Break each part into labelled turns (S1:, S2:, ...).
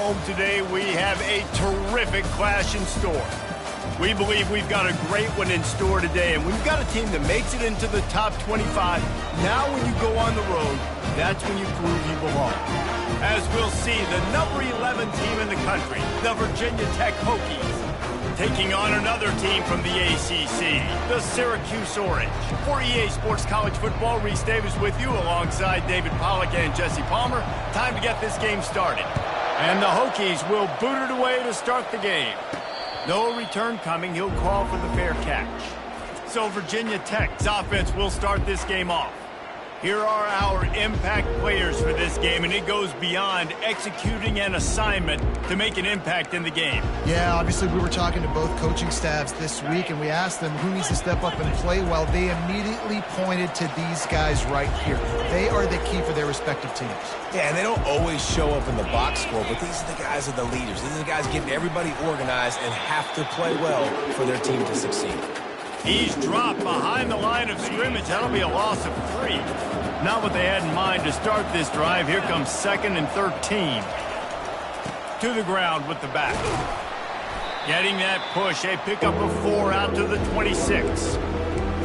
S1: home today, we have a terrific clash in store. We believe we've got a great one in store today, and when you've got a team that makes it into the top 25, now when you go on the road, that's when you prove you belong. As we'll see, the number 11 team in the country, the Virginia Tech Hokies, taking on another team from the ACC, the Syracuse Orange. For EA Sports College Football, Reese Davis with you alongside David Pollack and Jesse Palmer. Time to get this game started. And the Hokies will boot it away to start the game. No return coming. He'll call for the fair catch. So Virginia Tech's offense will start this game off. Here are our impact players for this game, and it goes beyond executing an assignment to make an impact in the game.
S2: Yeah, obviously we were talking to both coaching staffs this week, and we asked them who needs to step up and play well. They immediately pointed to these guys right here. They are the key for their respective teams.
S3: Yeah, and they don't always show up in the box score, but these are the guys that are the leaders. These are the guys getting everybody organized and have to play well for their team to succeed.
S1: He's dropped behind the line of scrimmage. That'll be a loss of 3. Not what they had in mind to start this drive. Here comes 2nd and 13. To the ground with the back. Getting that push. A pickup of 4 out to the 26.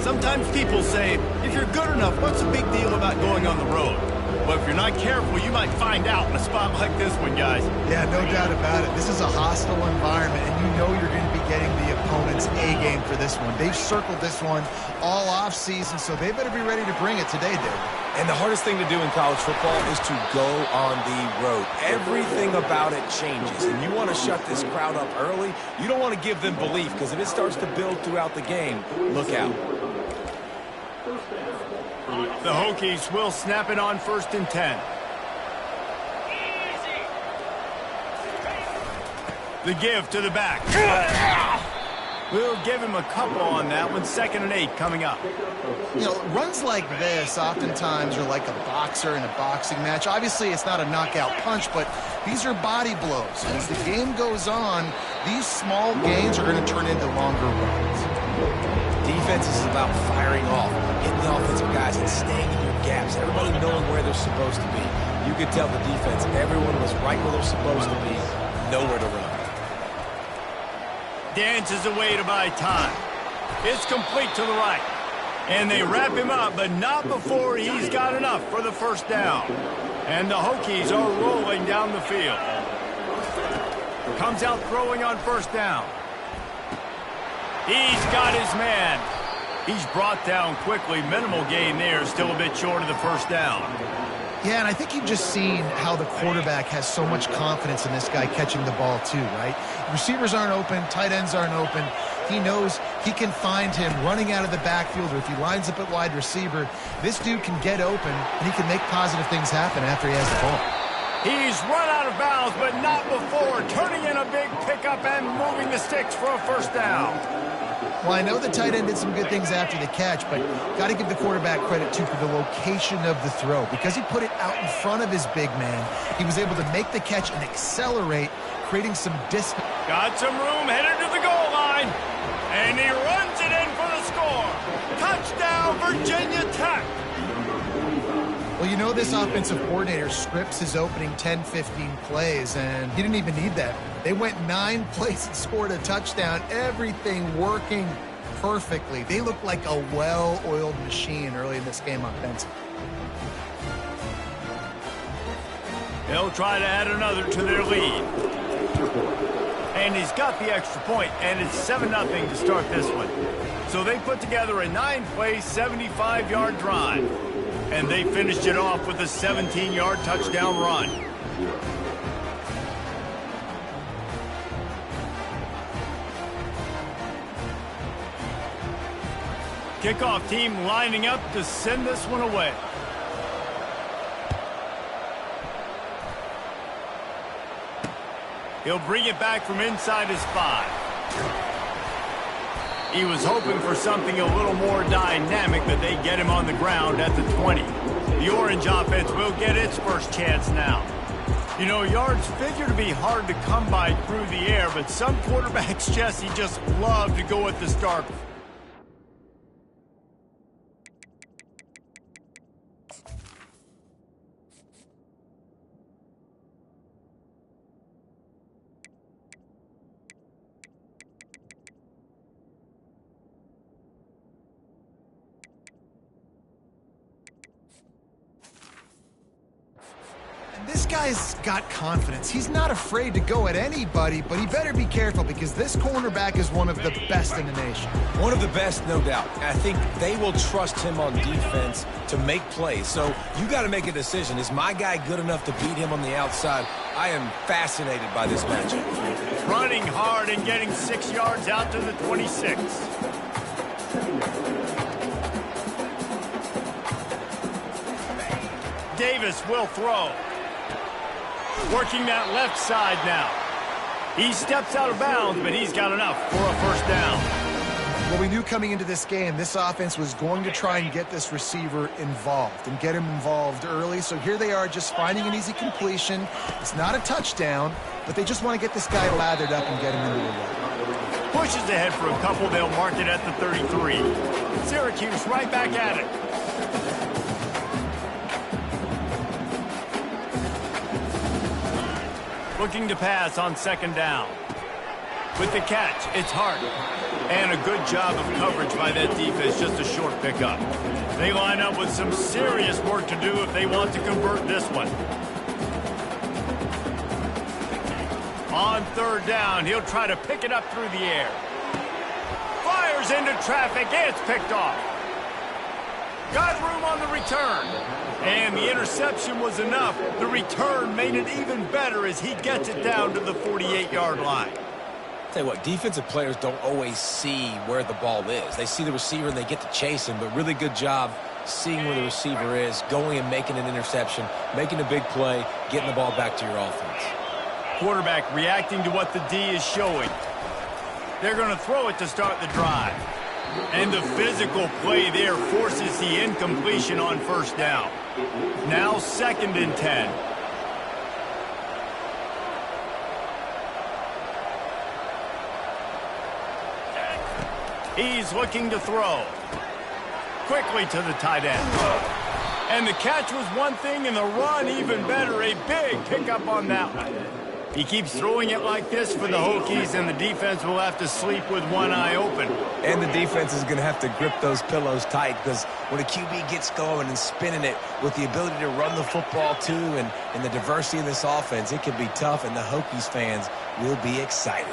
S1: Sometimes people say, if you're good enough, what's the big deal about going on the road? Well, if you're not careful, you might find out in a spot like this one, guys.
S2: Yeah, no doubt about it. This is a hostile environment, and you know you're going to be getting the opponent's A-game for this one. They've circled this one all off-season, so they better be ready to bring it today, David.
S3: And the hardest thing to do in college football is to go on the road. Everything about it changes, and you want to shut this crowd up early. You don't want to give them belief, because if it starts to build throughout the game, look out.
S1: The Hokies will snap it on 1st and 10. The give to the back. We'll give him a couple on that one. 2nd and 8 coming up.
S2: You know, runs like this oftentimes are like a boxer in a boxing match. Obviously, it's not a knockout punch, but these are body blows. As the game goes on, these small gains are going to turn into longer runs.
S3: Defense is about firing off, getting the offensive guys and staying in your gaps, everybody knowing where they're supposed to be. You could tell the defense, everyone was right where they're supposed to be, nowhere to run.
S1: Dances away to buy time. It's complete to the right. And they wrap him up, but not before he's got enough for the 1st down. And the Hokies are rolling down the field. Comes out throwing on 1st down. He's got his man. He's brought down quickly. Minimal gain there. Still a bit short of the 1st down.
S2: Yeah, and I think you've just seen how the quarterback has so much confidence in this guy catching the ball too, right? Receivers aren't open. Tight ends aren't open. He knows he can find him running out of the backfield, or if he lines up at wide receiver, this dude can get open, and he can make positive things happen after he has the ball.
S1: He's run out of bounds, but not before. Turning in a big pickup and moving the sticks for a 1st down.
S2: Well, I know the tight end did some good things after the catch, but got to give the quarterback credit, too, for the location of the throw. Because he put it out in front of his big man, he was able to make the catch and accelerate, creating some distance.
S1: Got some room, headed to the goal line. And he runs it in for the score. Touchdown, Virginia Tech.
S2: Well, you know this offensive coordinator scripts his opening 10-15 plays, and he didn't even need that. They went 9 plays and scored a touchdown, everything working perfectly. They look like a well-oiled machine early in this game offensively.
S1: They'll try to add another to their lead. And he's got the extra point, and it's 7-0 to start this one. So they put together a 9-play, 75-yard drive. And they finished it off with a 17-yard touchdown run. Kickoff team lining up to send this one away. He'll bring it back from inside his 5. He was hoping for something a little more dynamic, but they get him on the ground at the 20. The Orange offense will get its first chance now. You know, yards figure to be hard to come by through the air, but some quarterbacks, Jesse, just love to go at the start.
S2: guy's got confidence. He's not afraid to go at anybody, but he better be careful because this cornerback is one of the best in the nation.
S3: One of the best, no doubt. I think they will trust him on defense to make plays. So you got to make a decision. Is my guy good enough to beat him on the outside? I am fascinated by this matchup.
S1: Running hard and getting 6 yards out to the 26. Davis will throw. Working that left side now. He steps out of bounds, but he's got enough for a first down.
S2: Well, we knew coming into this game, this offense was going to try and get this receiver involved and get him involved early. So here they are just finding an easy completion. It's not a touchdown, but they just want to get this guy lathered up and get him into the run.
S1: Pushes ahead for a couple. They'll mark it at the 33. Syracuse right back at it. Looking to pass on second down. With the catch, it's Hart. And a good job of coverage by that defense, just a short pickup. They line up with some serious work to do if they want to convert this one. On third down, he'll try to pick it up through the air. Fires into traffic, it's picked off. Got room on the return. And the interception was enough. The return made it even better as he gets it down to the 48-yard line.
S3: Tell you what, defensive players don't always see where the ball is. They see the receiver and they get to chase him, but really good job seeing where the receiver is, going and making an interception, making a big play, getting the ball back to your offense.
S1: Quarterback reacting to what the D is showing. They're going to throw it to start the drive. And the physical play there forces the incompletion on first down. Now 2nd and 10. He's looking to throw. Quickly to the tight end. And the catch was one thing and the run even better. A big pickup on that one. He keeps throwing it like this for the Hokies, and the defense will have to sleep with one eye open.
S3: And the defense is going to have to grip those pillows tight because when a QB gets going and spinning it with the ability to run the football too and the diversity of this offense, it can be tough, and the Hokies fans will be excited.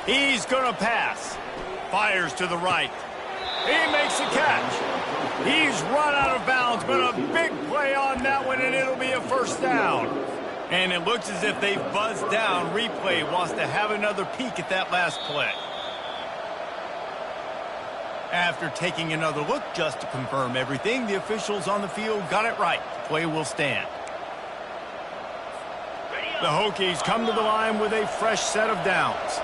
S1: He's going to pass. Fires to the right. He makes the catch. He's run out of bounds, but a big play on that one, and it'll be a first down. And it looks as if they've buzzed down. Replay wants to have another peek at that last play. After taking another look just to confirm everything, the officials on the field got it right. The play will stand. The Hokies come to the line with a fresh set of downs.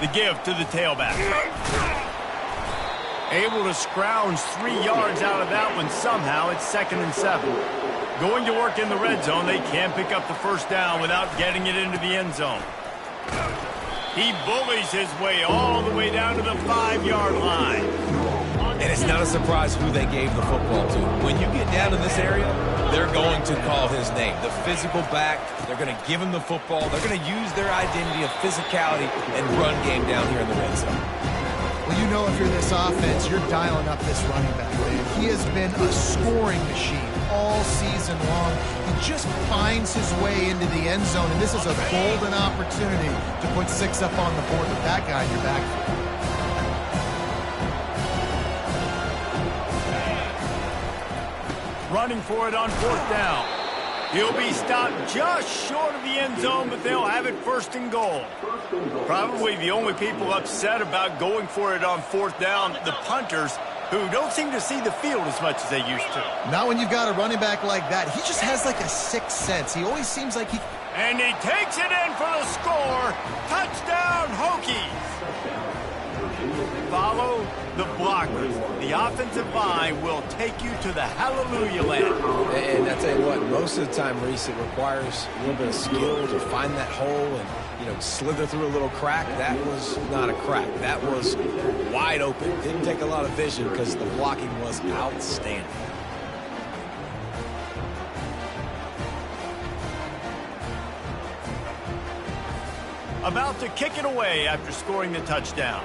S1: The give to the tailback. Able to scrounge 3 yards out of that one somehow. It's 2nd and 7. Going to work in the red zone. They can't pick up the first down without getting it into the end zone. He bullies his way all the way down to the 5-yard line.
S3: And it's not a surprise who they gave the football to. When you get down to this area, they're going to call his name. The physical back, they're going to give him the football. They're going to use their identity of physicality and run game down here in the red zone.
S2: Well, you know if you're this offense, you're dialing up this running back, man. He has been a scoring machine all season long. He just finds his way into the end zone, and this is a golden opportunity to put 6 up on the board with that guy in your backfield.
S1: Running for it on 4th down. He'll be stopped just short of the end zone, but they'll have it 1st and goal. Probably the only people upset about going for it on 4th down, the punters, who don't seem to see the field as much as they used to.
S2: Not when you've got a running back like that. He just has like a sixth sense. He always seems like he...
S1: And he takes it in for the score. Touchdown, Hokies. Follow the blockers. The offensive line will take you to the hallelujah land.
S3: And I tell you what, most of the time, Reese, it requires a little bit of skill to find that hole and, you know, slither through a little crack. That was not a crack. That was wide open. Didn't take a lot of vision because the blocking was outstanding.
S1: about to kick it away after scoring the touchdown.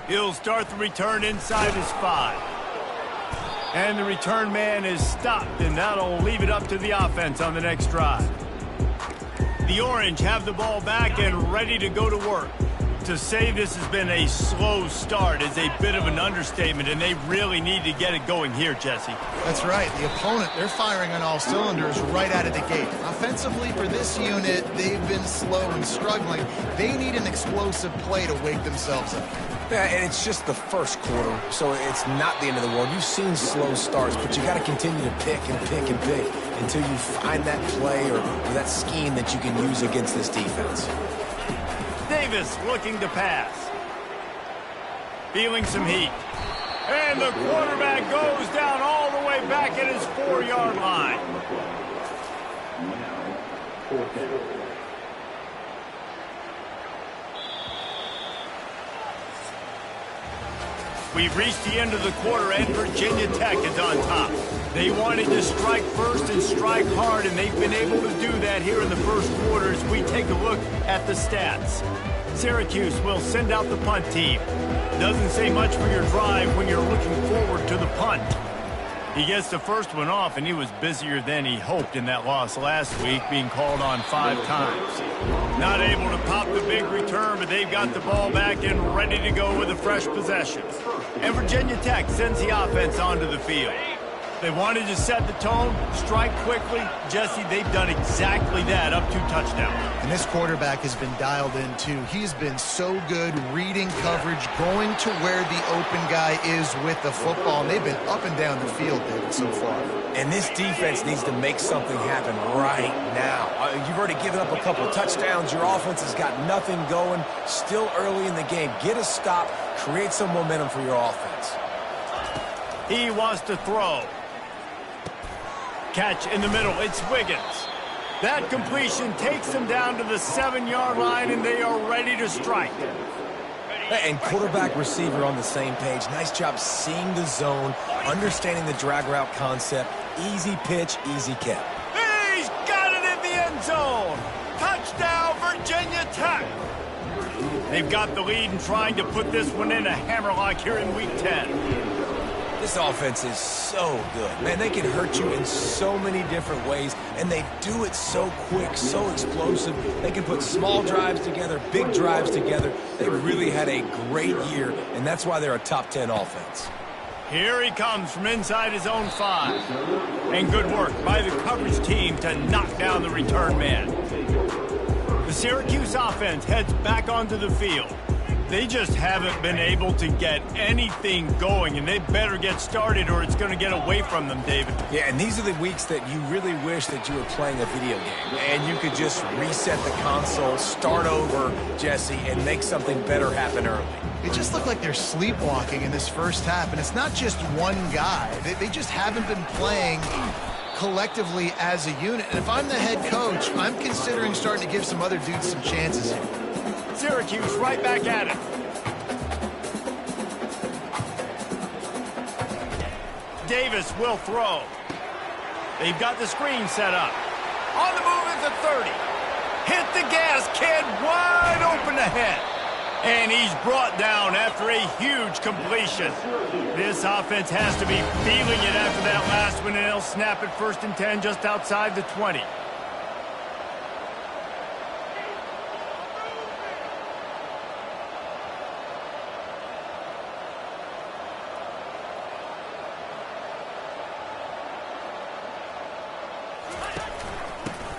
S1: He'll start the return inside his 5. And the return man is stopped, and that'll leave it up to the offense on the next drive. The Orange have the ball back and ready to go to work. To say this has been a slow start is a bit of an understatement, and they really need to get it going here, Jesse.
S2: That's right. The opponent, they're firing on all cylinders right out of the gate. Offensively, for this unit, they've been slow and struggling. They need an explosive play to wake themselves up.
S3: Yeah, and it's just the first quarter, so it's not the end of the world. You've seen slow starts, but you got to continue to pick and pick and pick until you find that play or that scheme that you can use against this defense.
S1: Davis looking to pass. Feeling some heat. And the quarterback goes down all the way back at his 4-yard line. We've reached the end of the quarter, and Virginia Tech is on top. They wanted to strike first and strike hard, and they've been able to do that here in the first quarter as we take a look at the stats. Syracuse will send out the punt team. Doesn't say much for your drive when you're looking forward to the punt. He gets the first one off, and he was busier than he hoped in that loss last week, being called on 5 times. Not able to pop the big return, but they've got the ball back and ready to go with a fresh possession. And Virginia Tech sends the offense onto the field. They wanted to set the tone, strike quickly. Jesse, they've done exactly that, up 2 touchdowns.
S2: And this quarterback has been dialed in, too. He's been so good reading coverage, going to where the open guy is with the football. And they've been up and down the field, David, so far. And
S3: this defense needs to make something happen right now. You've already given up a couple of touchdowns. Your offense has got nothing going. Still early in the game. Get a stop. Create some momentum for your offense.
S1: He wants to throw. Catch in the middle. It's Wiggins. That completion takes them down to the 7-yard line, and they are ready to strike.
S3: And quarterback receiver on the same page. Nice job seeing the zone, understanding the drag route concept. Easy pitch, easy catch.
S1: He's got it in the end zone. Touchdown, Virginia Tech. They've got the lead and trying to put this one in a hammerlock here in Week 10.
S3: This offense is so good. Man, they can hurt you in so many different ways, and they do it so quick, so explosive. They can put small drives together, big drives together. They've really had a great year, and that's why they're a top 10 offense.
S1: Here he comes from inside his own 5. And good work by the coverage team to knock down the return man. The Syracuse offense heads back onto the field. They just haven't been able to get anything going, and they better get started or it's going to get away from them, David.
S3: Yeah, and these are the weeks that you really wish that you were playing a video game, and you could just reset the console, start over, Jesse, and make something better happen early.
S2: It just looked like they're sleepwalking in this first half, and it's not just one guy. They just haven't been playing collectively as a unit. And if I'm the head coach, I'm considering starting to give some other dudes some chances here.
S1: Syracuse right back at it. Davis will throw. They've got the screen set up. On the move at the 30. Hit the gas, kid, wide open ahead. And he's brought down after a huge completion. This offense has to be feeling it after that last one, and they'll snap it 1st and 10 just outside the 20.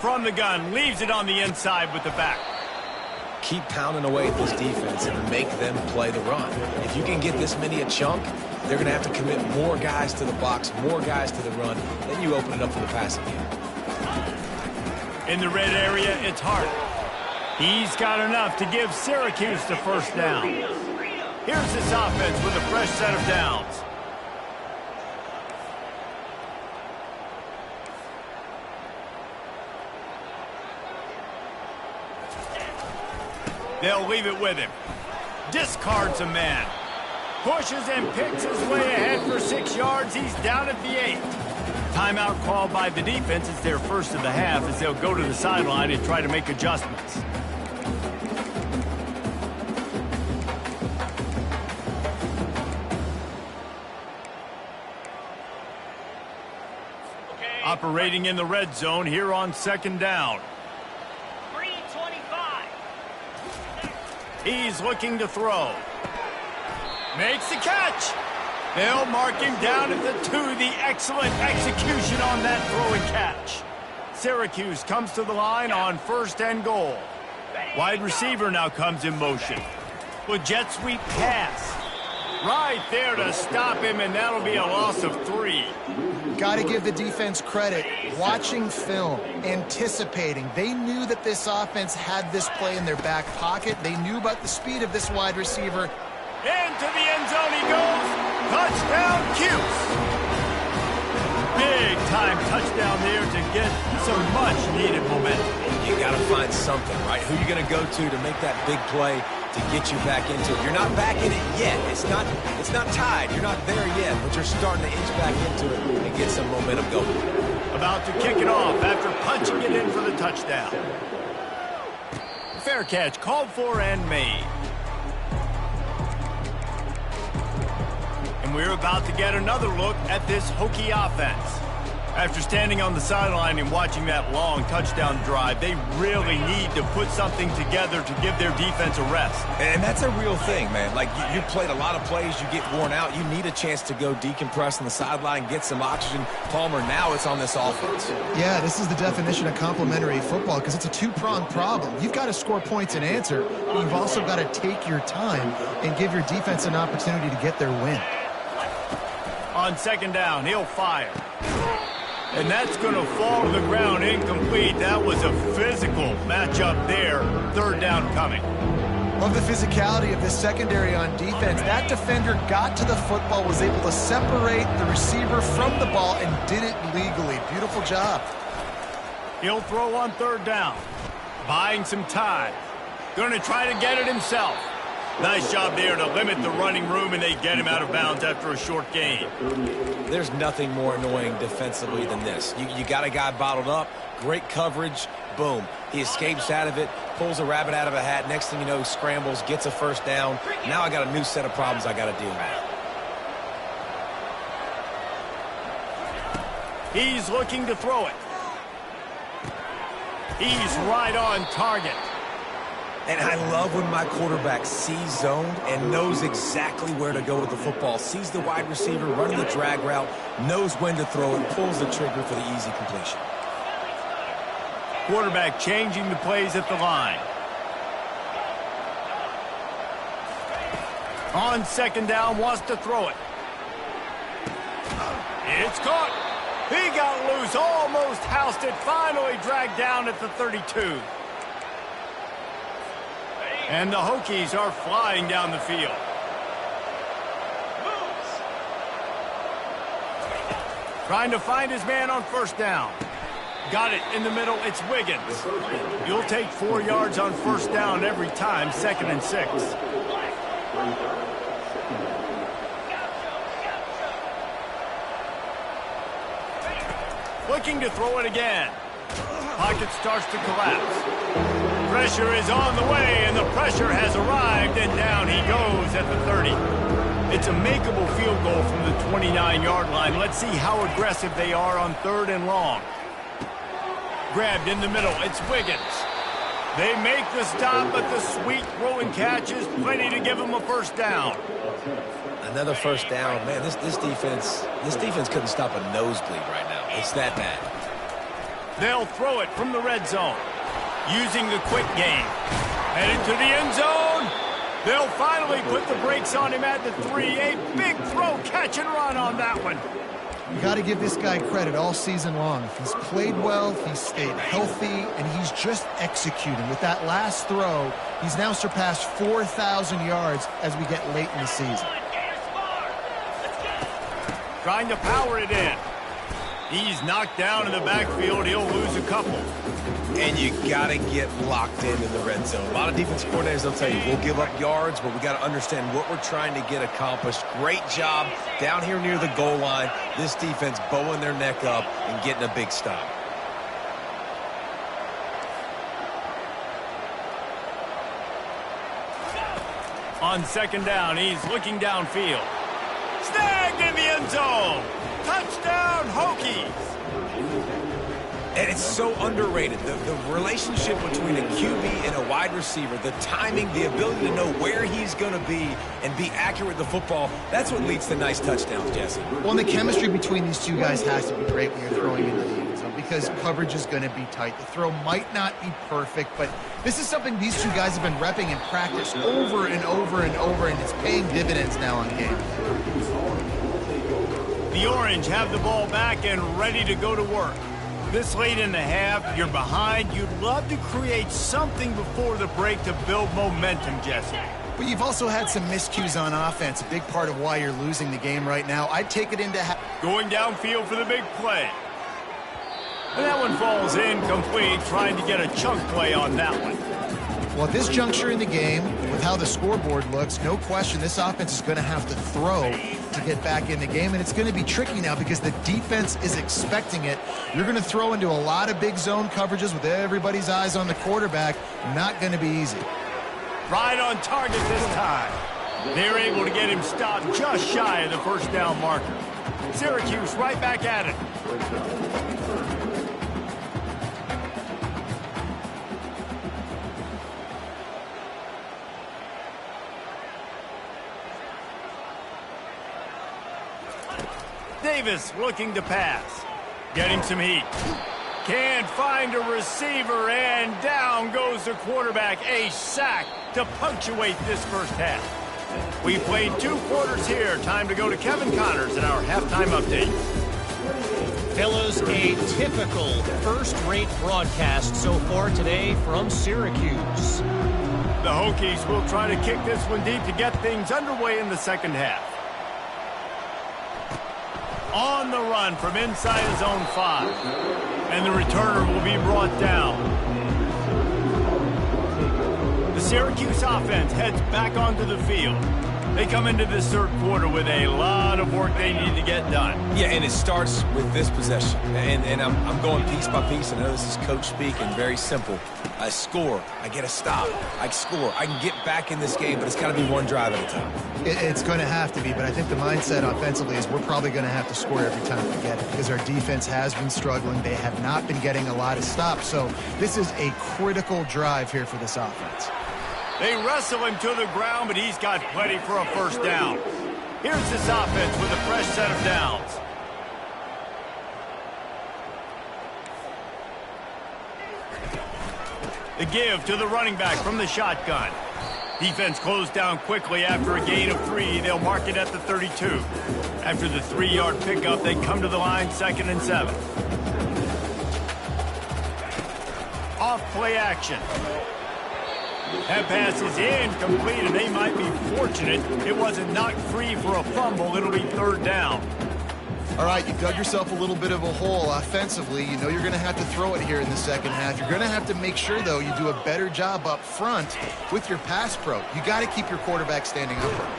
S1: From the gun, leaves it on the inside with the back.
S3: keep pounding away at this defense and make them play the run. If you can get this many a chunk, they're going to have to commit more guys to the box, more guys to the run. Then you open it up for the passing game.
S1: In the red area, it's Hart. He's got enough to give Syracuse the first down. Here's this offense with a fresh set of downs. They'll leave it with him. Discards a man. Pushes and picks his way ahead for 6 yards. He's down at the 8. Timeout called by the defense. It's their first of the half as they'll go to the sideline and try to make adjustments. Operating in the red zone here on second down.
S4: 3:25.
S1: He's looking to throw. Makes the catch. They'll mark him down at the 2. The excellent execution on that throw and catch. Syracuse comes to the line on 1st and goal. Wide receiver now comes in motion. With jet sweep pass. Right there to stop him, and that'll be a loss of 3.
S2: Got to give the defense credit. Watching film, anticipating. They knew that this offense had this play in their back pocket. They knew about the speed of this wide receiver.
S1: Into the end zone he goes. Touchdown, Cuse. Big time touchdown there to get some much needed momentum.
S3: You got to find something, right? Who you going to go to make that big play to get you back into it? You're not back in it yet. It's not tied. You're not there yet, but you're starting to inch back into it and get some momentum going.
S1: About to kick it off after punching it in for the touchdown. Fair catch called for and made. And we're about to get another look at this Hokie offense. After standing on the sideline and watching that long touchdown drive, they really need to put something together to give their defense a rest.
S3: And that's a real thing, man. Like, you played a lot of plays, you get worn out. You need a chance to go decompress on the sideline, get some oxygen. Palmer, now it's on this offense.
S2: Yeah, this is the definition of complementary football because it's a two-pronged problem. You've got to score points and answer, but you've also got to take your time and give your defense an opportunity to get their win.
S1: On second down, he'll fire. And that's going to fall to the ground incomplete. That was a physical matchup there. Third down coming.
S2: Love the physicality of this secondary on defense. That defender got to the football, was able to separate the receiver from the ball, and did it legally. Beautiful job.
S1: He'll throw on third down. Buying some time. Going to try to get it himself. Nice job there to limit the running room, and they get him out of bounds after a short gain.
S3: There's nothing more annoying defensively than this. You got a guy bottled up, great coverage, boom. He escapes out of it, pulls a rabbit out of a hat. Next thing you know, he scrambles, gets a first down. Now I got a new set of problems I got to deal with.
S1: He's looking to throw it. He's right on target.
S3: And I love when my quarterback sees zoned and knows exactly where to go with the football. Sees the wide receiver running the drag route, knows when to throw it, pulls the trigger for the easy completion.
S1: Quarterback changing the plays at the line. On second down, wants to throw it. It's caught. He got loose, almost housed it, finally dragged down at the 32. And the Hokies are flying down the field. Trying to find his man on first down. Got it in the middle. It's Wiggins. You'll take 4 yards on first down every time, 2nd and 6. Looking to throw it again. Pocket starts to collapse. Pressure is on the way, and the pressure has arrived, and down he goes at the 30. It's a makeable field goal from the 29-yard line. Let's see how aggressive they are on 3rd and long. Grabbed in the middle. It's Wiggins. They make the stop, but the sweet throw and catch is plenty to give them a first down.
S3: Another first down. Man, this defense couldn't stop a nosebleed right now. It's that bad.
S1: They'll throw it from the red zone. Using the quick game. Headed to the end zone. They'll finally put the brakes on him at the 3. A big throw, catch and run on that one.
S2: You got to give this guy credit all season long. He's played well, he's stayed healthy, and he's just executing. With that last throw, he's now surpassed 4,000 yards as we get late in the season.
S1: Trying to power it in. He's knocked down in the backfield. He'll lose a couple.
S3: And you got to get locked in the red zone. A lot of defense coordinators, they'll tell you, we'll give up yards, but we got to understand what we're trying to get accomplished. Great job down here near the goal line. This defense bowing their neck up and getting a big stop.
S1: On second down, he's looking downfield. Snagged in the end zone. Touchdown, Hokies.
S3: And it's so underrated. The relationship between a QB and a wide receiver, the timing, the ability to know where he's going to be and be accurate with the football, that's what leads to nice touchdowns, Jesse.
S2: Well, and the chemistry between these two guys has to be great when you're throwing into the end zone because coverage is going to be tight. The throw might not be perfect, but this is something these two guys have been repping in practice over and over and over, and it's paying dividends now on game.
S1: The Orange have the ball back and ready to go to work. This late in the half, you're behind. You'd love to create something before the break to build momentum, Jesse.
S2: But you've also had some miscues on offense, a big part of why you're losing the game right now. I'd take it into
S1: going downfield for the big play. And that one falls incomplete, trying to get a chunk play on that one.
S2: Well, at this juncture in the game, with how the scoreboard looks, no question this offense is going to have to throw to get back in the game, and it's going to be tricky now because the defense is expecting it. You're going to throw into a lot of big zone coverages with everybody's eyes on the quarterback. Not going to be easy.
S1: Right on target this time. They're able to get him stopped just shy of the first down marker. Syracuse right back at it. Davis looking to pass. Getting some heat. Can't find a receiver, and down goes the quarterback. A sack to punctuate this first half. We played 2 quarters here. Time to go to Kevin Connors in our halftime update.
S4: Fellas, a typical first-rate broadcast so far today from Syracuse.
S1: The Hokies will try to kick this one deep to get things underway in the second half. On the run from inside his own 5. And the returner will be brought down. The Syracuse offense heads back onto the field. They come into this third quarter with a lot of work they need to get done.
S3: Yeah, and it starts with this possession. And I'm going piece by piece. I know this is coach speak and very simple. I score. I get a stop. I score. I can get back in this game, but it's got to be one drive at a time.
S2: It's going to have to be, but I think the mindset offensively is we're probably going to have to score every time we get it because our defense has been struggling. They have not been getting a lot of stops, so this is a critical drive here for this offense.
S1: They wrestle him to the ground, but he's got plenty for a first down. Here's this offense with a fresh set of downs. The give to the running back from the shotgun. Defense closed down quickly after a gain of 3. They'll mark it at the 32. After the 3-yard pickup, they come to the line 2nd and 7. Off play action. That pass is incomplete, and they might be fortunate it wasn't knocked free for a fumble. It'll be 3rd down.
S2: All right, you dug yourself a little bit of a hole offensively. You know you're going to have to throw it here in the second half. You're going to have to make sure, though, you do a better job up front with your pass pro. You got to keep your quarterback standing upright.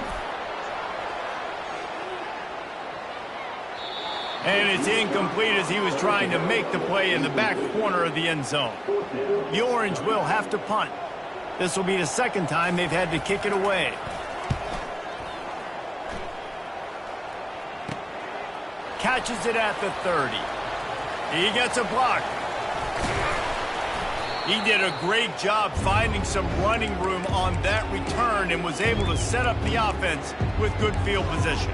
S1: And it's incomplete as he was trying to make the play in the back corner of the end zone. The Orange will have to punt. This will be the second time they've had to kick it away. Catches it at the 30. He gets a block. He did a great job finding some running room on that return and was able to set up the offense with good field position.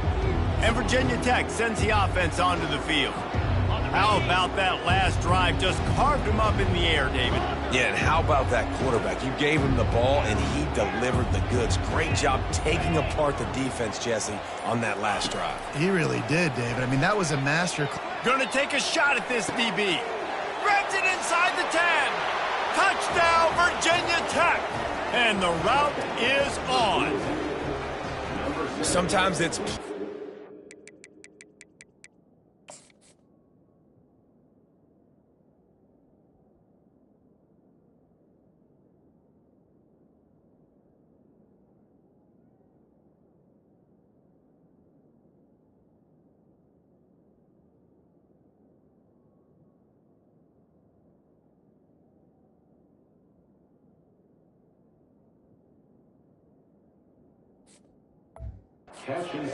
S1: And Virginia Tech sends the offense onto the field. How about that last drive? Just carved him up in the air, David.
S3: Yeah, and how about that quarterback? You gave him the ball, and he delivered the goods. Great job taking apart the defense, Jesse, on that last drive.
S2: He really did, David. I mean, that was a master.
S1: Gonna take a shot at this DB. Grabs it inside the 10. Touchdown, Virginia Tech. And the route is on.
S3: Sometimes it's...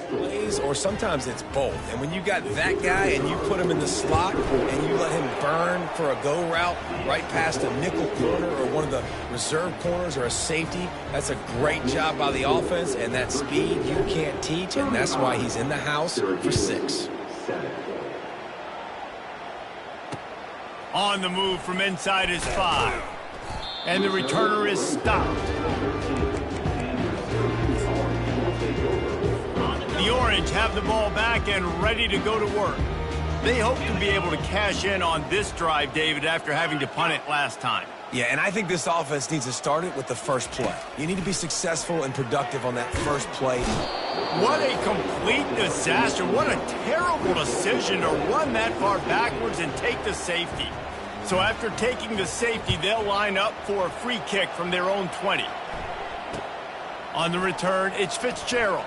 S3: plays, or sometimes it's both. And when you got that guy and you put him in the slot and you let him burn for a go route right past a nickel corner or one of the reserve corners or a safety, that's a great job by the offense, and that speed you can't teach, and that's why he's in the house for 6.
S1: On the move from inside his 5. And the returner is stopped. The Orange have the ball back and ready to go to work. They hope to be able to cash in on this drive, David, after having to punt it last time.
S3: Yeah, and I think this offense needs to start it with the first play. You need to be successful and productive on that first play.
S1: What a complete disaster. What a terrible decision to run that far backwards and take the safety. So after taking the safety, they'll line up for a free kick from their own 20. On the return, it's Fitzgerald.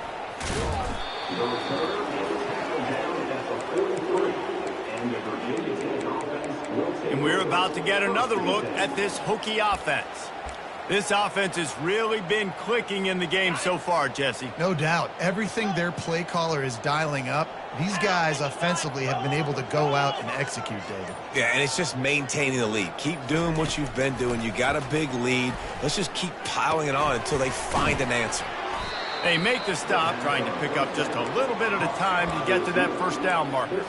S1: And we're about to get another look at this Hokie offense. This offense has really been clicking in the game so far, Jesse.
S2: No doubt. Everything their play caller is dialing up, these guys offensively have been able to go out and execute, David.
S3: Yeah, and it's just maintaining the lead. Keep doing what you've been doing. You got a big lead. Let's just keep piling it on until they find an answer.
S1: They make the stop, trying to pick up just a little bit at a time to get to that first down marker.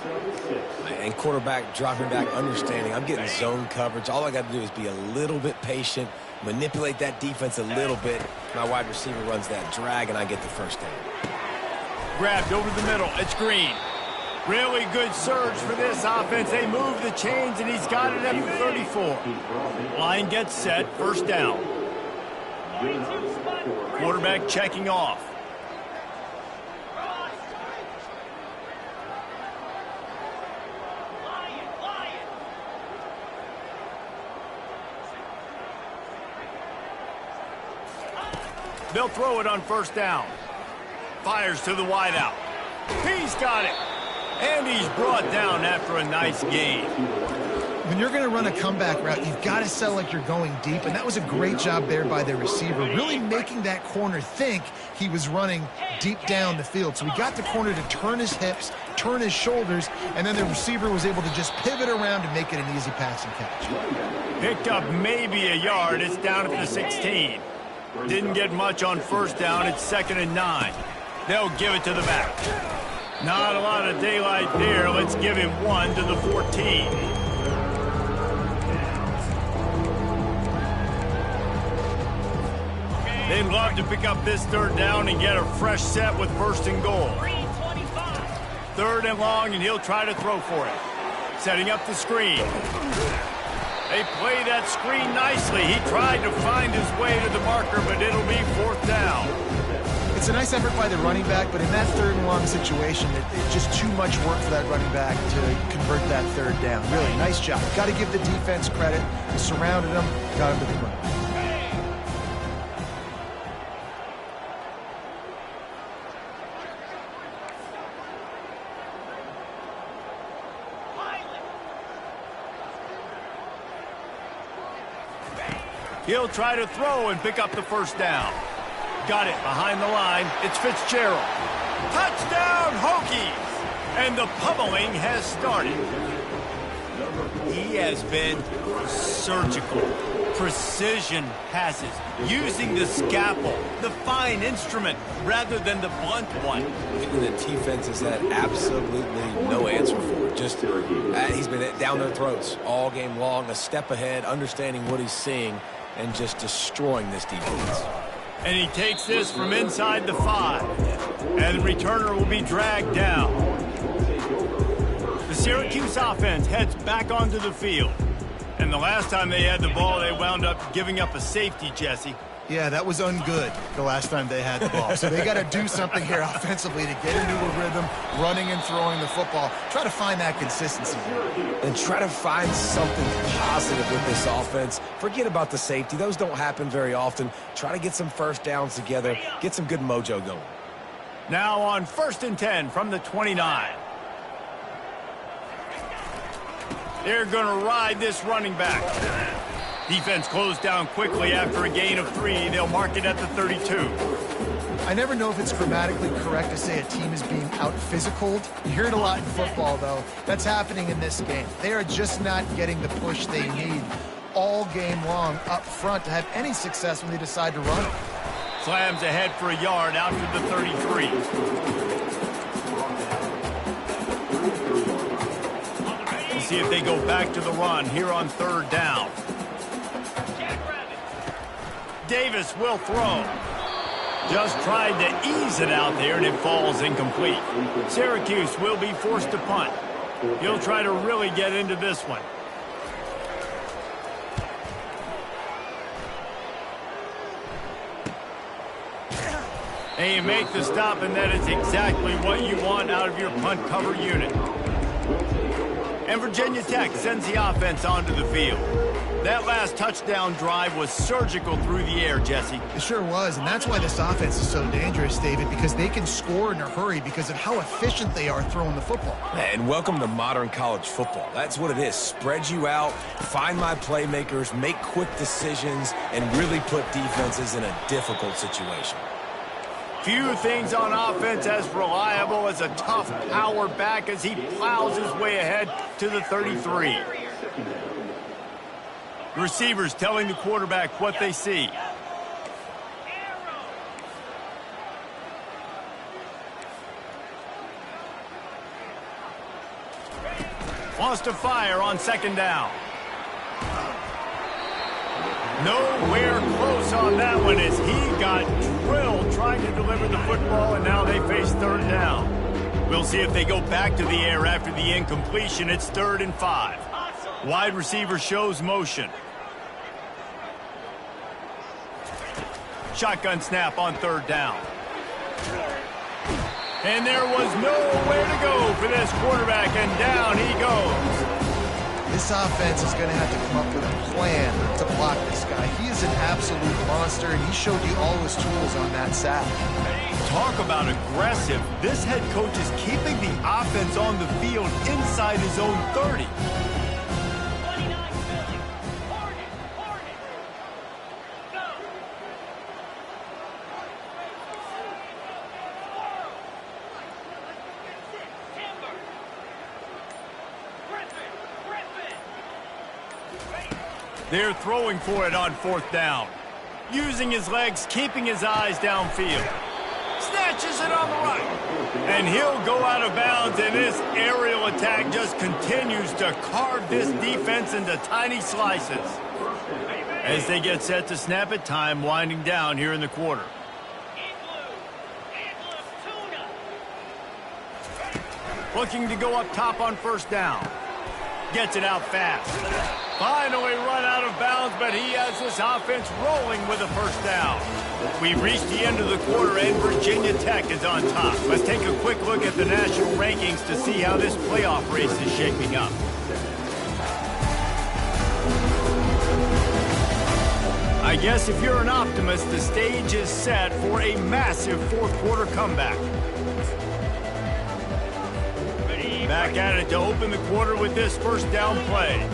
S3: And quarterback dropping back, understanding I'm getting zone coverage. All I got to do is be a little bit patient, manipulate that defense a little bit. My wide receiver runs that drag, and I get the first down.
S1: Grabbed over the middle. It's Green. Really good surge for this offense. They move the chains, and he's got it at the 34. Line gets set. First down. Quarterback checking off. They'll throw it on first down. Fires to the wideout. He's got it. And he's brought down after a nice gain.
S2: When you're going to run a comeback route, you've got to sell like you're going deep, and that was a great job there by the receiver, really making that corner think he was running deep down the field. So he got the corner to turn his hips, turn his shoulders, and then the receiver was able to just pivot around and make it an easy pass and catch.
S1: Picked up maybe a yard. It's down at the 16. Didn't get much on first down. It's 2nd and 9. They'll give it to the back. Not a lot of daylight there. Let's give him 1 to the 14. They'd love to pick up this third down and get a fresh set with 1st and goal. 3rd and long, and he'll try to throw for it. Setting up the screen. They play that screen nicely. He tried to find his way to the marker, but it'll be 4th down.
S2: It's a nice effort by the running back, but in that 3rd and long situation, it's just too much work for that running back to convert that 3rd down. Really, nice job. Got to give the defense credit. They surrounded him, got him to the ground.
S1: He'll try to throw and pick up the 1st down. Got it behind the line. It's Fitzgerald. Touchdown, Hokies! And the pummeling has started. He has been surgical. precision passes, using the scalpel, the fine instrument, rather than the blunt one.
S3: The defense has had absolutely no answer for it. Just, he's been down their throats all game long, a step ahead, understanding what he's seeing, and just destroying this defense.
S1: And he takes this from inside the 5. And the returner will be dragged down. The Syracuse offense heads back onto the field. And the last time they had the ball, they wound up giving up a safety, Jesse.
S2: Yeah, that was ungood the last time they had the ball. So they got to do something here offensively to get into a rhythm, running and throwing the football. Try to find that consistency.
S3: And try to find something positive with this offense. Forget about the safety. Those don't happen very often. Try to get some first downs together, get some good mojo going.
S1: Now on 1st and 10 from the 29. They're going to ride this running back. Defense closed down quickly after a gain of 3. They'll mark it at the 32.
S2: I never know if it's grammatically correct to say a team is being out-physicaled. You hear it a lot in football, though. That's happening in this game. They are just not getting the push they need all game long up front to have any success when they decide to run it.
S1: Slams ahead for a yard out to the 33. We'll see if they go back to the run here on 3rd down. Davis will throw. Just tried to ease it out there, and it falls incomplete. Syracuse will be forced to punt. He'll try to really get into this one. And you make the stop, and that is exactly what you want out of your punt cover unit. And Virginia Tech sends the offense onto the field. That last touchdown drive was surgical through the air, Jesse.
S2: It sure was, and that's why this offense is so dangerous, David, because they can score in a hurry because of how efficient they are throwing the football.
S3: And welcome to modern college football. That's what it is. Spread you out, find my playmakers, make quick decisions, and really put defenses in a difficult situation.
S1: Few things on offense as reliable as a tough power back as he plows his way ahead to the 33. Receivers telling the quarterback what they see. Wants to fire on 2nd down. Nowhere close on that one as he got drilled trying to deliver the football, and now they face 3rd down. We'll see if they go back to the air after the incompletion. It's 3rd and 5. Wide receiver shows motion. Shotgun snap on 3rd down. And there was nowhere to go for this quarterback, and down he goes.
S2: This offense is going to have to come up with a plan to block this guy. He is an absolute monster, and he showed you all his tools on that sack.
S1: Talk about aggressive. This head coach is keeping the offense on the field inside his own 30. They're throwing for it on 4th down. Using his legs, keeping his eyes downfield. Snatches it on the right. And he'll go out of bounds, and this aerial attack just continues to carve this defense into tiny slices. As they get set to snap it, time winding down here in the quarter. Looking to go up top on 1st down. Gets it out fast. Finally run out of bounds, but he has this offense rolling with a 1st down. We've reached the end of the quarter, and Virginia Tech is on top. Let's take a quick look at the national rankings to see how this playoff race is shaping up. I guess if you're an optimist, the stage is set for a massive 4th quarter comeback. Back at it to open the quarter with this 1st down play.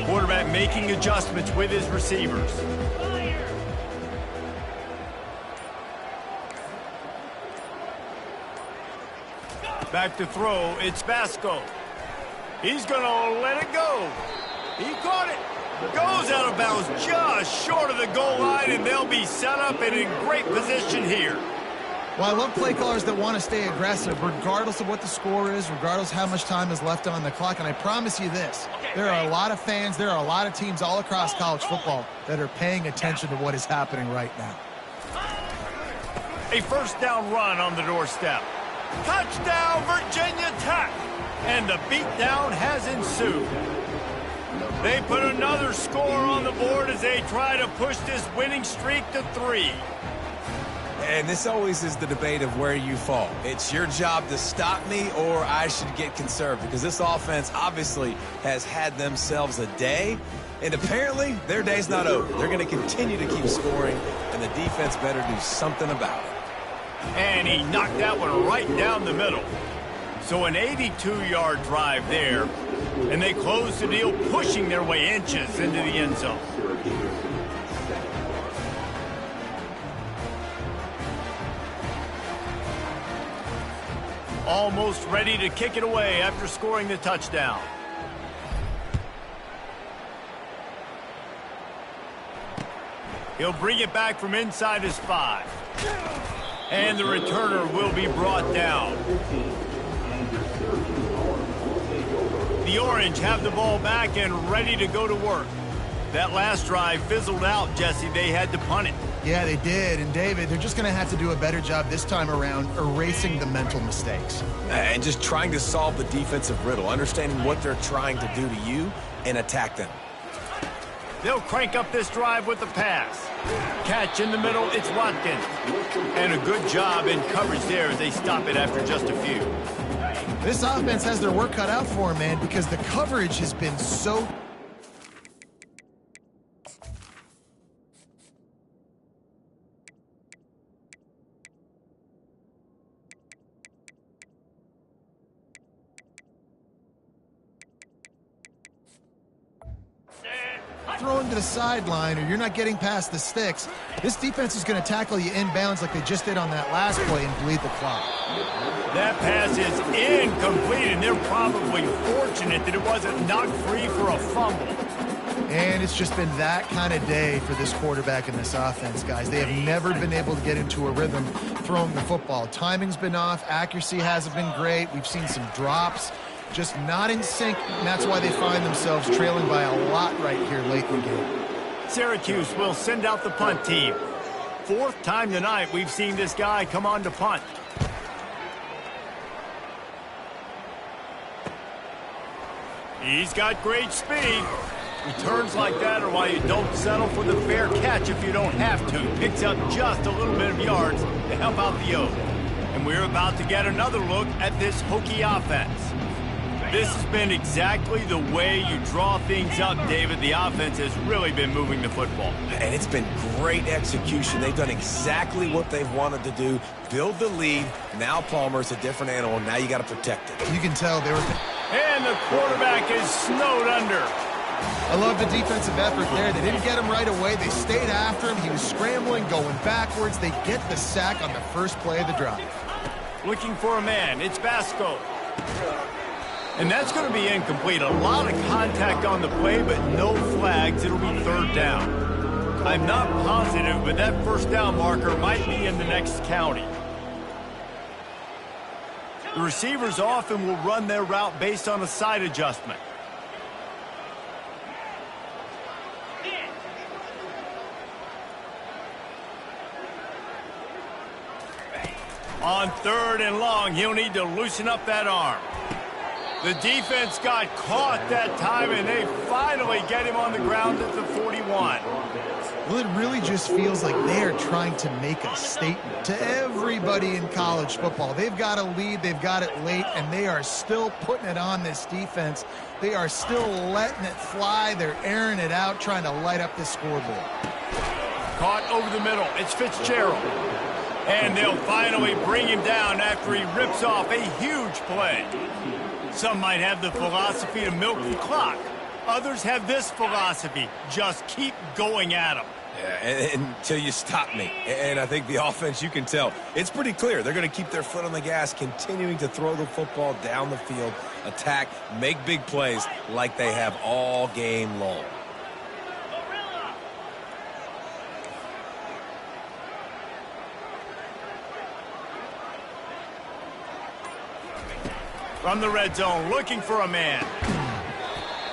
S1: Quarterback making adjustments with his receivers. Back to throw, it's Vasco. He's going to let it go. He caught it. Goes out of bounds just short of the goal line, and they'll be set up and in great position here.
S2: Well, I love play callers that want to stay aggressive, regardless of what the score is, regardless how much time is left on the clock. And I promise you this, there are a lot of fans, there are a lot of teams all across college football that are paying attention to what is happening right now.
S1: A first down run on the doorstep. Touchdown, Virginia Tech! And the beatdown has ensued. They put another score on the board as they try to push this winning streak to 3.
S3: And this always is the debate of where you fall. It's your job to stop me, or I should get conservative, because this offense obviously has had themselves a day, and apparently their day's not over. They're going to continue to keep scoring, and the defense better do something about it.
S1: And he knocked that one right down the middle. So an 82-yard drive there, and they close the deal, pushing their way inches into the end zone. Almost ready to kick it away after scoring the touchdown. He'll bring it back from inside his 5. And the returner will be brought down. The Orange have the ball back and ready to go to work. That last drive fizzled out, Jesse. They had to punt it.
S2: Yeah, they did. And, David, they're just going to have to do a better job this time around erasing the mental mistakes.
S3: And just trying to solve the defensive riddle, understanding what they're trying to do to you and attack them.
S1: They'll crank up this drive with the pass. Catch in the middle, it's Watkins. And a good job in coverage there as they stop it after just a few.
S2: This offense has their work cut out for them, man, because the coverage has been so... thrown to the sideline, or you're not getting past the sticks. This defense is going to tackle you inbounds like they just did on that last play and bleed the clock.
S1: That pass is incomplete, and they're probably fortunate that it wasn't knocked free for a fumble.
S2: And it's just been that kind of day for this quarterback and this offense, guys. They have never been able to get into a rhythm throwing the football. Timing's been off. Accuracy hasn't been great. We've seen some drops. Just not in sync, and that's why they find themselves trailing by a lot right here late in the game.
S1: Syracuse will send out the punt team. 4th time tonight we've seen this guy come on to punt. He's got great speed. Returns like that are why you don't settle for the fair catch if you don't have to. Picks up just a little bit of yards to help out the O. And we're about to get another look at this Hokie offense. This has been exactly the way you draw things up, David. The offense has really been moving the football.
S3: And it's been great execution. They've done exactly what they've wanted to do. Build the lead. Now Palmer's a different animal. Now you got to protect it.
S2: You can tell they were...
S1: And the quarterback is snowed under.
S2: I love the defensive effort there. They didn't get him right away. They stayed after him. He was scrambling, going backwards. They get the sack on the first play of the drive.
S1: Looking for a man. It's Basco. And that's going to be incomplete. A lot of contact on the play, but no flags. It'll be 3rd down. I'm not positive, but that 1st down marker might be in the next county. The receivers often will run their route based on a side adjustment. On 3rd and long, he'll need to loosen up that arm. The defense got caught that time, and they finally get him on the ground at the 41.
S2: Well, it really just feels like they are trying to make a statement to everybody in college football. They've got a lead, they've got it late, and they are still putting it on this defense. They are still letting it fly. They're airing it out, trying to light up the scoreboard.
S1: Caught over the middle. It's Fitzgerald. And they'll finally bring him down after he rips off a huge play. Some might have the philosophy to milk the clock. Others have this philosophy: just keep going at them.
S3: Yeah, until you stop me. And I think the offense, you can tell, it's pretty clear. They're going to keep their foot on the gas, continuing to throw the football down the field, attack, make big plays like they have all game long.
S1: From the red zone, looking for a man.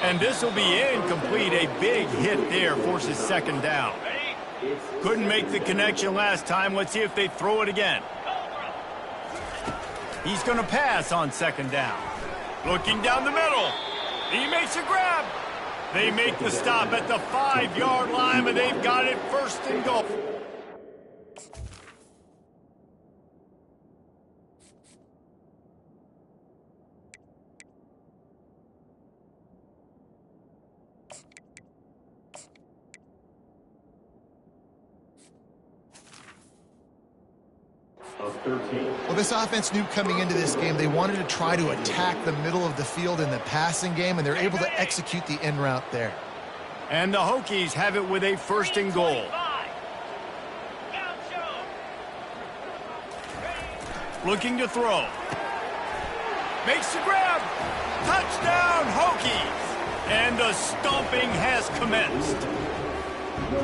S1: And this will be incomplete. A big hit there forces second down. Couldn't make the connection last time. Let's see if they throw it again. He's going to pass on second down. Looking down the middle. He makes a grab. They make the stop at the 5-yard line, but they've got it first and goal.
S2: Well, this offense knew coming into this game they wanted to try to attack the middle of the field in the passing game, and they're able to execute the in route there.
S1: And the Hokies have it with a first and goal. Looking to throw. Makes the grab. Touchdown, Hokies! And the stomping has commenced.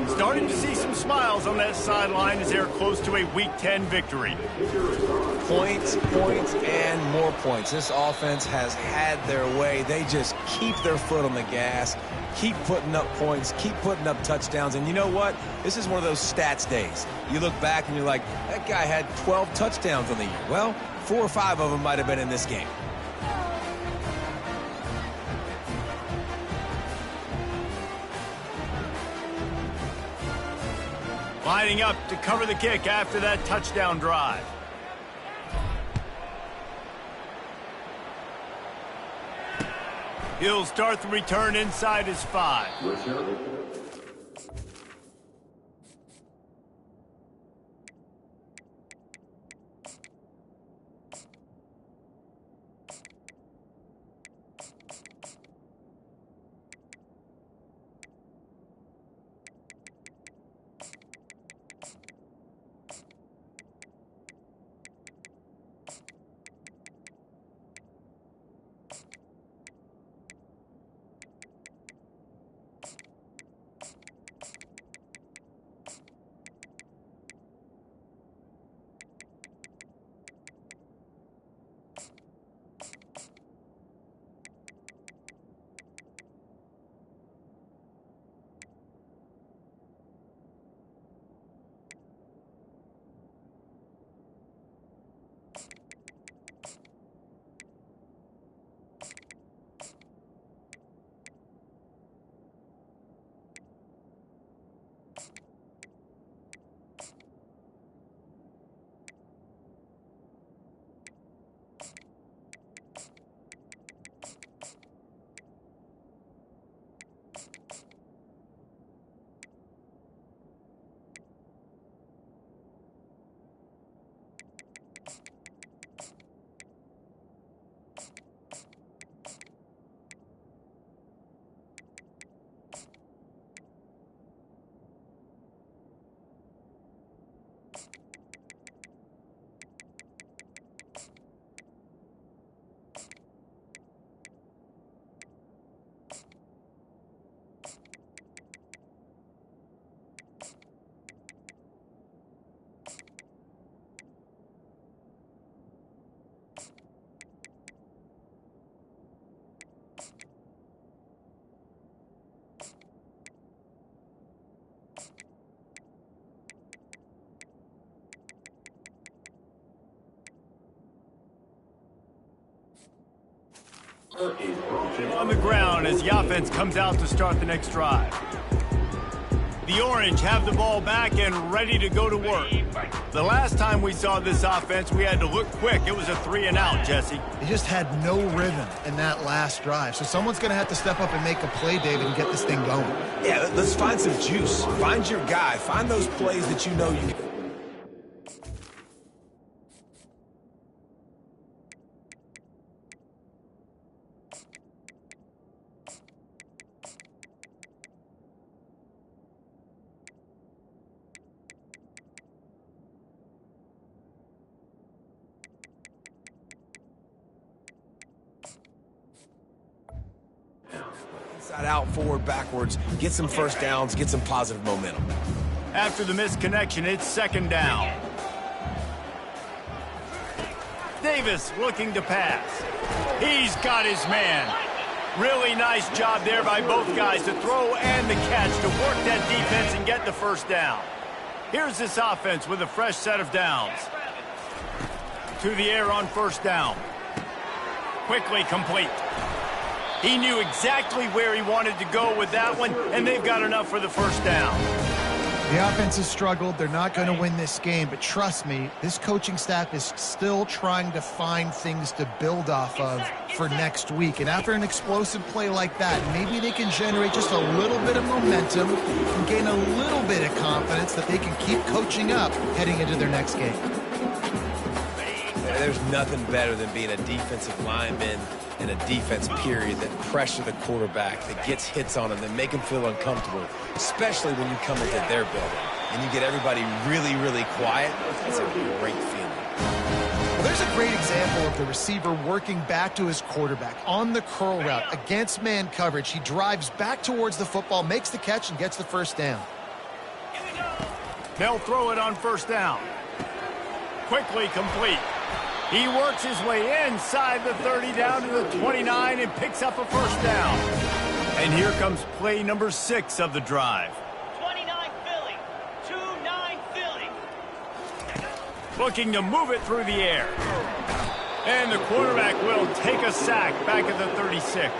S1: Starting to see some smiles on that sideline as they're close to a Week 10 victory.
S3: Points, points, and more points. This offense has had their way. They just keep their foot on the gas, keep putting up points, keep putting up touchdowns. And you know what? This is one of those stats days. You look back and you're like, that guy had 12 touchdowns on the year. Well, 4 or 5 of them might have been in this game.
S1: Lining up to cover the kick after that touchdown drive. He'll start the return inside his 5. On the ground as the offense comes out to start the next drive. The Orange have the ball back and ready to go to work. The last time we saw this offense, we had to look quick. It was a 3-and-out, Jesse.
S2: They just had no rhythm in that last drive. So someone's going to have to step up and make a play, David, and get this thing going.
S3: Yeah, let's find some juice. Find your guy. Find those plays that you know you can. Inside out, forward, backwards, get some first downs, get some positive momentum.
S1: After the missed connection, it's second down. Davis looking to pass. He's got his man. Really nice job there by both guys to throw and the catch to work that defense and get the first down. Here's this offense with a fresh set of downs. To the air on first down. Quickly complete. He knew exactly where he wanted to go with that one, and they've got enough for the first down.
S2: The offense has struggled. They're not going to win this game, but trust me, this coaching staff is still trying to find things to build off of for next week. And after an explosive play like that, maybe they can generate just a little bit of momentum and gain a little bit of confidence that they can keep coaching up heading into their next game.
S3: There's nothing better than being a defensive lineman and a defense period that pressure the quarterback, that gets hits on him, that make him feel uncomfortable, especially when you come into their building and you get everybody really, really quiet. That's a great feeling.
S2: Well, there's a great example of the receiver working back to his quarterback on the curl route against man coverage. He drives back towards the football, makes the catch, and gets the first down.
S1: They'll throw it on first down. Quickly complete. He works his way inside the 30 down to the 29 and picks up a first down. And here comes play number 6 of the drive.
S5: 29 Philly, 2-9 Philly.
S1: Looking to move it through the air. And the quarterback will take a sack back at the 36.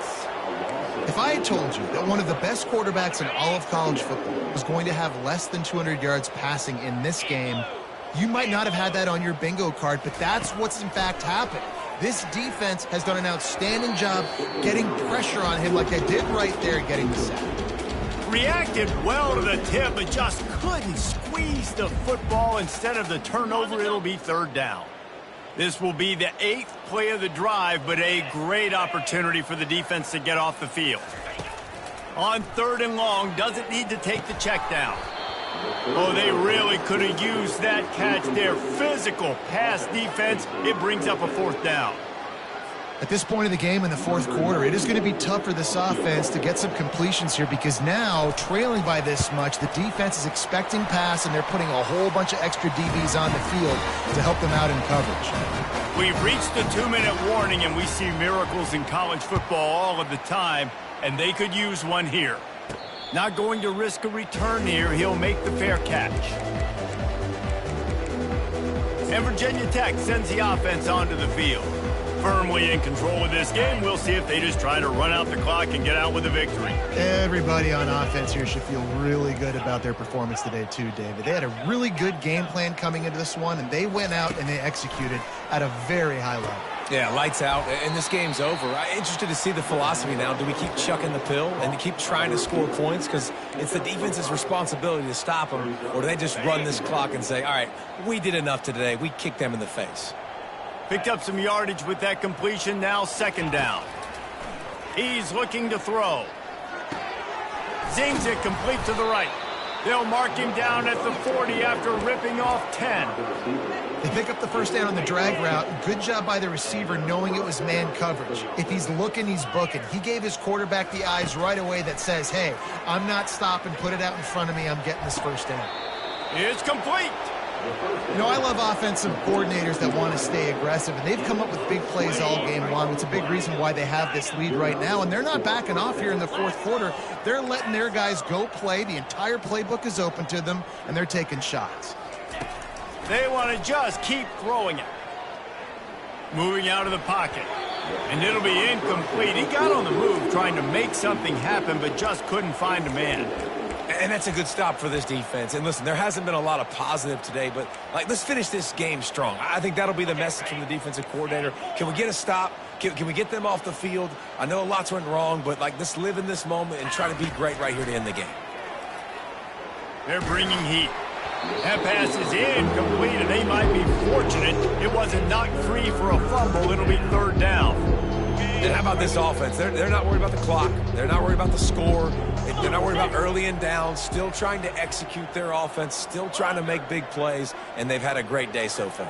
S2: If I had told you that one of the best quarterbacks in all of college football was going to have less than 200 yards passing in this game, you might not have had that on your bingo card, but that's what's in fact happened. This defense has done an outstanding job getting pressure on him like they did right there, getting the sack.
S1: Reacted well to the tip, but just couldn't squeeze the football. Instead of the turnover, it'll be third down. This will be the 8th play of the drive, but a great opportunity for the defense to get off the field. On 3rd and long, doesn't need to take the check down. Oh, they really could have used that catch there. Physical pass defense. It brings up a 4th down.
S2: At this point of the game in the 4th quarter, it is going to be tough for this offense to get some completions here because now, trailing by this much, the defense is expecting pass and they're putting a whole bunch of extra DBs on the field to help them out in coverage.
S1: We've reached the 2-minute warning, and we see miracles in college football all of the time, and they could use one here. Not going to risk a return here. He'll make the fair catch. And Virginia Tech sends the offense onto the field. Firmly in control of this game. We'll see if they just try to run out the clock and get out with a victory.
S2: Everybody on offense here should feel really good about their performance today too, David. They had a really good game plan coming into this one, and they went out and they executed at a very high level.
S3: Yeah, lights out, and this game's over. I'm interested to see the philosophy now. Do we keep chucking the pill and to keep trying to score points? Because it's the defense's responsibility to stop them. Or do they just run this clock and say, all right, we did enough today. We kicked them in the face.
S1: Picked up some yardage with that completion. Now 2nd down. He's looking to throw. Zings it complete to the right. They'll mark him down at the 40 after ripping off 10.
S2: They pick up the first down on the drag route. Good job by the receiver knowing it was man coverage. If he's looking, he's booking. He gave his quarterback the eyes right away that says, hey, I'm not stopping. Put it out in front of me. I'm getting this first down.
S1: It's complete.
S2: You know, I love offensive coordinators that want to stay aggressive, and they've come up with big plays all game long. It's a big reason why they have this lead right now, and they're not backing off here in the 4th quarter. They're letting their guys go play. The entire playbook is open to them, and they're taking shots.
S1: They want to just keep throwing it. Moving out of the pocket. And it'll be incomplete. He got on the move trying to make something happen, but just couldn't find a man.
S3: And that's a good stop for this defense. And listen, there hasn't been a lot of positive today, but let's finish this game strong. I think that'll be the message from the defensive coordinator. Can we get a stop? Can we get them off the field? I know lots went wrong, but let's live in this moment and try to be great right here to end the game.
S1: They're bringing heat. That pass is incomplete, and they might be fortunate it wasn't knocked free for a fumble. It'll be 3rd down.
S3: And how about this offense? They're not worried about the clock. They're not worried about the score. They're not worried about early and down. Still trying to execute their offense. Still trying to make big plays. And they've had a great day so far.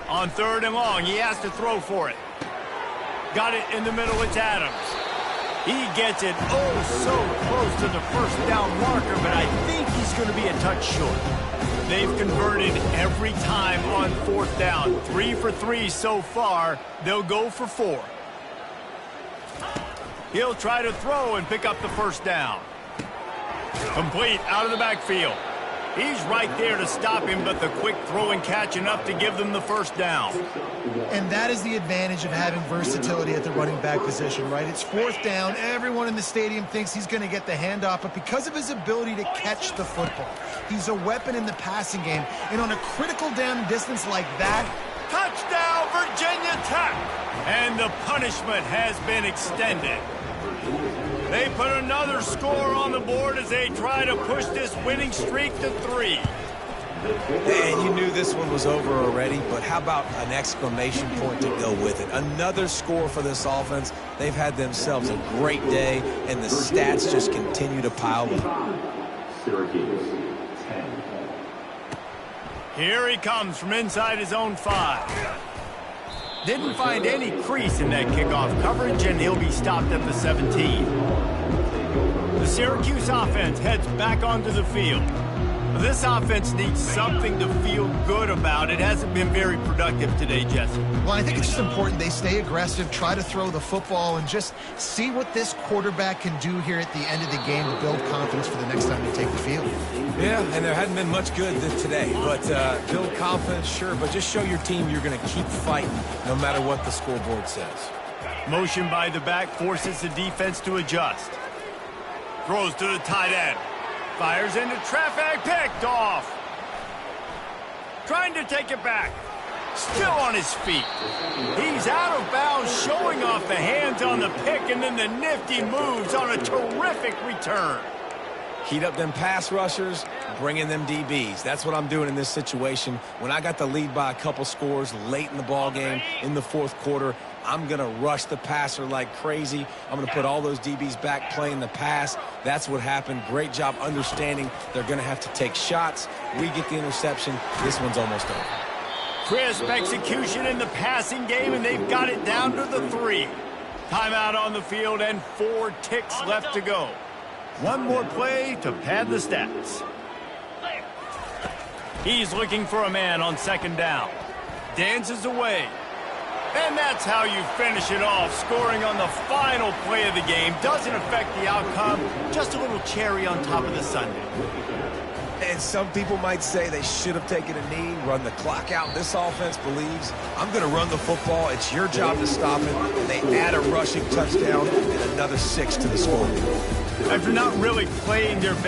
S1: On 3rd and long, he has to throw for it. Got it in the middle. It's Adams. He gets it so close to the first down marker, but I think he's going to be a touch short. They've converted every time on 4th down. 3 for 3 so far. They'll go for 4. He'll try to throw and pick up the 1st down. Complete out of the backfield. He's right there to stop him, but the quick throw and catch enough to give them the 1st down.
S2: And that is the advantage of having versatility at the running back position, right? It's 4th down. Everyone in the stadium thinks he's going to get the handoff, but because of his ability to catch the football, he's a weapon in the passing game. And on a critical down distance like that,
S1: touchdown, Virginia Tech! And the punishment has been extended. They put another score on the board as they try to push this winning streak to 3.
S3: And you knew this one was over already, but how about an exclamation point to go with it? Another score for this offense. They've had themselves a great day, and the stats just continue to pile up.
S1: Here he comes from inside his own 5. Didn't find any crease in that kickoff coverage, and he'll be stopped at the 17. The Syracuse offense heads back onto the field. This offense needs something to feel good about. It hasn't been very productive today, Jesse.
S2: Well, I think it's just important they stay aggressive, try to throw the football, and just see what this quarterback can do here at the end of the game to build confidence for the next time they take the field.
S3: Yeah, and there hadn't been much good today, but build confidence, sure, but just show your team you're going to keep fighting no matter what the scoreboard says.
S1: Motion by the back forces the defense to adjust. Throws to the tight end. Fires into traffic, picked off. Trying to take it back. Still on his feet. He's out of bounds, showing off the hands on the pick, and then the nifty moves on a terrific return.
S3: Heat up them pass rushers, bring in them DBs. That's what I'm doing in this situation. When I got the lead by a couple scores late in the ball game in the 4th quarter, I'm going to rush the passer like crazy. I'm going to put all those DBs back playing the pass. That's what happened. Great job understanding they're going to have to take shots. We get the interception. This one's almost over.
S1: Crisp execution in the passing game, and they've got it down to the 3. Timeout on the field and 4 ticks left to go. One more play to pad the stats. He's looking for a man on 2nd down. Dances away. And that's how you finish it off. Scoring on the final play of the game doesn't affect the outcome. Just a little cherry on top of the sundae.
S3: And some people might say they should have taken a knee, run the clock out. This offense believes, I'm going to run the football. It's your job to stop it. And they add a rushing touchdown and another 6 to the score.
S1: After not really playing their